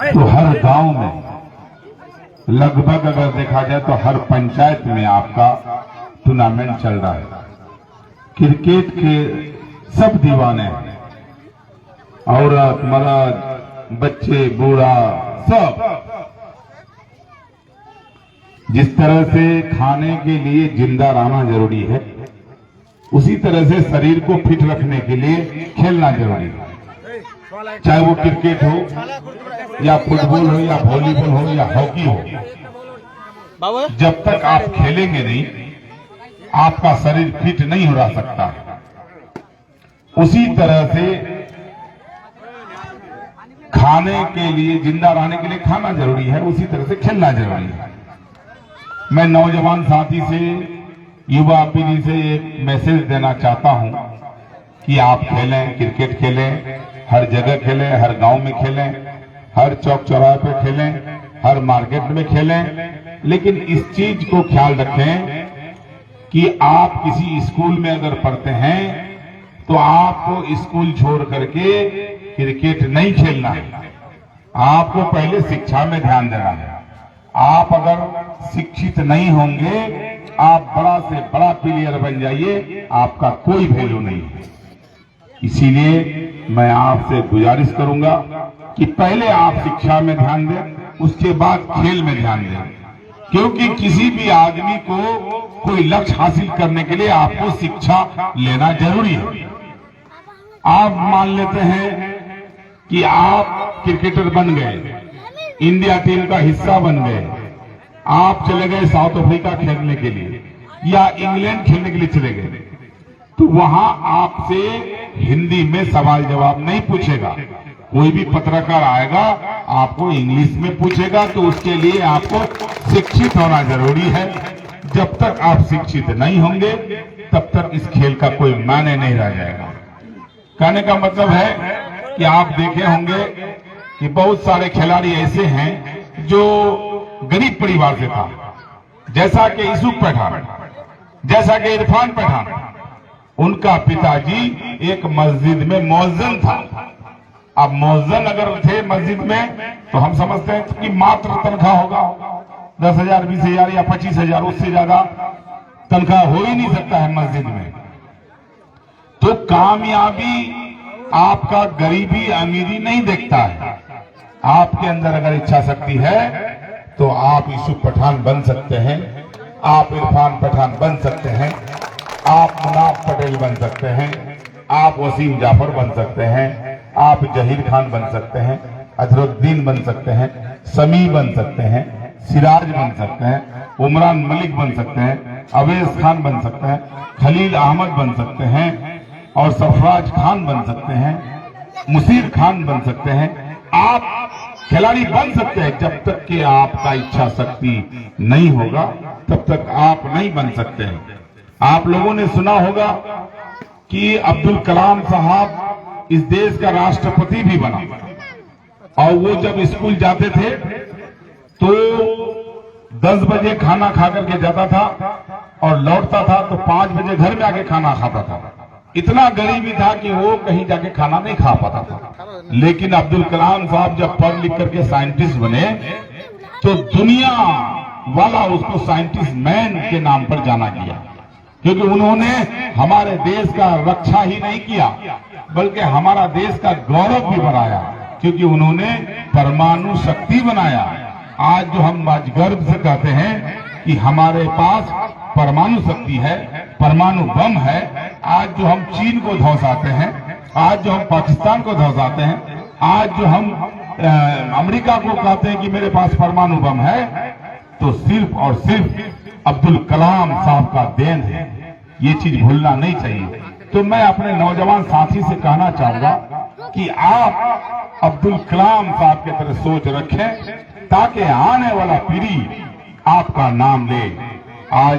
तो हर गांव में लगभग अगर देखा जाए तो हर पंचायत में आपका टूर्नामेंट चल रहा है। क्रिकेट के सब दीवाने हैं, औरत मर्द बच्चे बूढ़ा सब। जिस तरह से खाने के लिए जिंदा रहना जरूरी है, उसी तरह से शरीर को फिट रखने के लिए खेलना जरूरी है। चाहे वो क्रिकेट हो या फुटबॉल हो या वॉलीबॉल हो या हॉकी हो, जब तक आप खेलेंगे नहीं आपका शरीर फिट नहीं हो रह सकता। उसी तरह से खाने के लिए जिंदा रहने के लिए खाना जरूरी है, उसी तरह से खेलना जरूरी है। मैं नौजवान साथी से, युवा पीढ़ी से एक मैसेज देना चाहता हूं कि आप खेलें, क्रिकेट खेलें, हर जगह खेलें, हर गांव में खेलें, हर चौक चौराहे पे खेलें, हर मार्केट में खेलें। लेकिन इस चीज को ख्याल रखें कि आप किसी स्कूल में अगर पढ़ते हैं तो आपको स्कूल छोड़ करके क्रिकेट नहीं खेलना है। आपको पहले शिक्षा में ध्यान देना है। आप अगर शिक्षित नहीं होंगे, आप बड़ा से बड़ा प्लेयर बन जाइए, आपका कोई वैल्यू नहीं है। इसीलिए मैं आपसे गुजारिश करूंगा कि पहले आप शिक्षा में ध्यान दें, उसके बाद खेल में ध्यान दें। क्योंकि किसी भी आदमी को कोई लक्ष्य हासिल करने के लिए आपको शिक्षा लेना जरूरी है। आप मान लेते हैं कि आप क्रिकेटर बन गए, इंडिया टीम का हिस्सा बन गए, आप चले गए साउथ अफ्रीका खेलने के लिए या इंग्लैंड खेलने के लिए चले गए, तो वहां आपसे हिंदी में सवाल जवाब नहीं पूछेगा। कोई भी पत्रकार आएगा आपको इंग्लिश में पूछेगा, तो उसके लिए आपको शिक्षित होना जरूरी है। जब तक आप शिक्षित नहीं होंगे तब तक इस खेल का कोई मायने नहीं रह जाएगा। कहने का मतलब है कि आप देखे होंगे कि बहुत सारे खिलाड़ी ऐसे हैं जो गरीब परिवार से था, जैसा कि यूसुफ पठान, जैसा कि इरफान पठान। उनका पिताजी एक मस्जिद में मौज़िन था। अब मौज़िन अगर थे मस्जिद में तो हम समझते हैं कि मात्र तनख्वाह होगा 10,000, 20,000 या 25,000, उससे ज्यादा तनख्वाह हो ही नहीं सकता है मस्जिद में। तो कामयाबी आपका गरीबी अमीरी नहीं देखता है। आपके अंदर अगर इच्छा शक्ति है तो आप यूसुफ पठान बन सकते हैं, आप इरफान पठान बन सकते हैं, आप मुनाफ पटेल बन सकते हैं, आप वसीम जाफर बन सकते हैं, आप जहीर खान बन सकते हैं, अजरुद्दीन बन सकते हैं, समी बन सकते हैं, सिराज बन सकते हैं, उमरान मलिक बन सकते हैं, अवैस खान बन सकते हैं, खलील अहमद बन सकते हैं और सरफराज खान बन सकते हैं, मुसीर खान बन सकते हैं। आप खिलाड़ी बन सकते हैं। जब तक कि आपका इच्छा शक्ति नहीं होगा तब तक आप नहीं बन सकते हैं। आप लोगों ने सुना होगा कि अब्दुल कलाम साहब इस देश का राष्ट्रपति भी बना, और वो जब स्कूल जाते थे तो 10 बजे खाना खा करके जाता था और लौटता था तो 5 बजे घर में आके खाना खाता था। इतना गरीबी था कि वो कहीं जाके खाना नहीं खा पाता था। लेकिन अब्दुल कलाम साहब जब पढ़ लिख करके साइंटिस्ट बने तो दुनिया वाला उसको साइंटिस्ट मैन के नाम पर जाना किया, क्योंकि उन्होंने हमारे देश का रक्षा ही नहीं किया बल्कि हमारा देश का गौरव भी बढ़ाया, क्योंकि उन्होंने परमाणु शक्ति बनाया। आज जो हम आज गर्व से कहते हैं कि हमारे पास परमाणु शक्ति है, परमाणु बम है। आज जो हम चीन को धौंसाते हैं, आज जो हम पाकिस्तान को धौंसाते हैं, आज जो हम अमेरिका को कहते हैं कि मेरे पास परमाणु बम है, तो सिर्फ और सिर्फ अब्दुल कलाम साहब का देन है। ये चीज भूलना नहीं चाहिए। तो मैं अपने नौजवान साथी से कहना चाहूंगा कि आप अब्दुल कलाम साहब की तरह सोच रखें ताकि आने वाला पीढ़ी आपका नाम ले। आज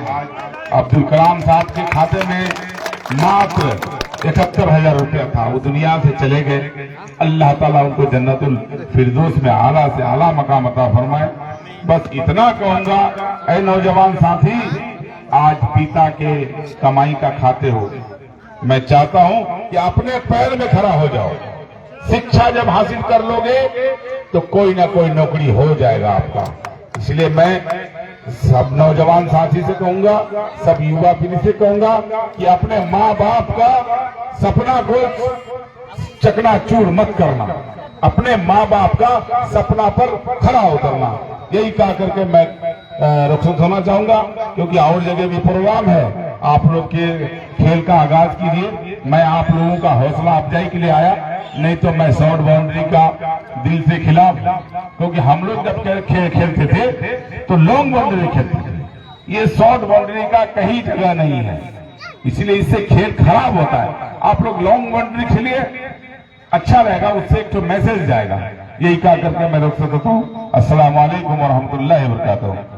अब्दुल कलाम साहब के खाते में मात्र 71,000 रुपया था, वो दुनिया से चले गए। अल्लाह ताला उनको जन्नतुल फिरदौस में आला से आला मकाम अता फरमाए। बस इतना कहूंगा, ऐ नौजवान साथी, आज पिता के कमाई का खाते हो। मैं चाहता हूं कि अपने पैर में खड़ा हो जाओ, शिक्षा जब हासिल कर लोगे तो कोई ना कोई नौकरी हो जाएगा आपका। इसलिए मैं सब नौजवान साथी से कहूंगा, सब युवा पीढ़ी से कहूंगा कि अपने माँ बाप का सपना को चकनाचूर मत करना, अपने माँ बाप का सपना पर खड़ा उतरना। यही कहा करके मैं रुखसत होना चाहूंगा, क्योंकि और जगह भी प्रोग्राम है। आप लोग के खेल का आगाज कीजिए। मैं आप लोगों का हौसला अफजाई के लिए आया, नहीं तो मैं शॉर्ट बाउंड्री का दिल से खिलाफ, क्योंकि हम लोग जब खेल खेलते थे तो लॉन्ग बाउंड्री खेलते थे। ये शॉर्ट बाउंड्री का कहीं जगह नहीं है, इसलिए इससे खेल खराब होता है। आप लोग लॉन्ग बाउंड्री खेलिए, अच्छा रहेगा, उससे एक तो मैसेज जाएगा। यही कहा करके मैं रुखसत होता हूँ। अस्सलाम वालेकुम व रहमतुल्लाहि व बरकातहू।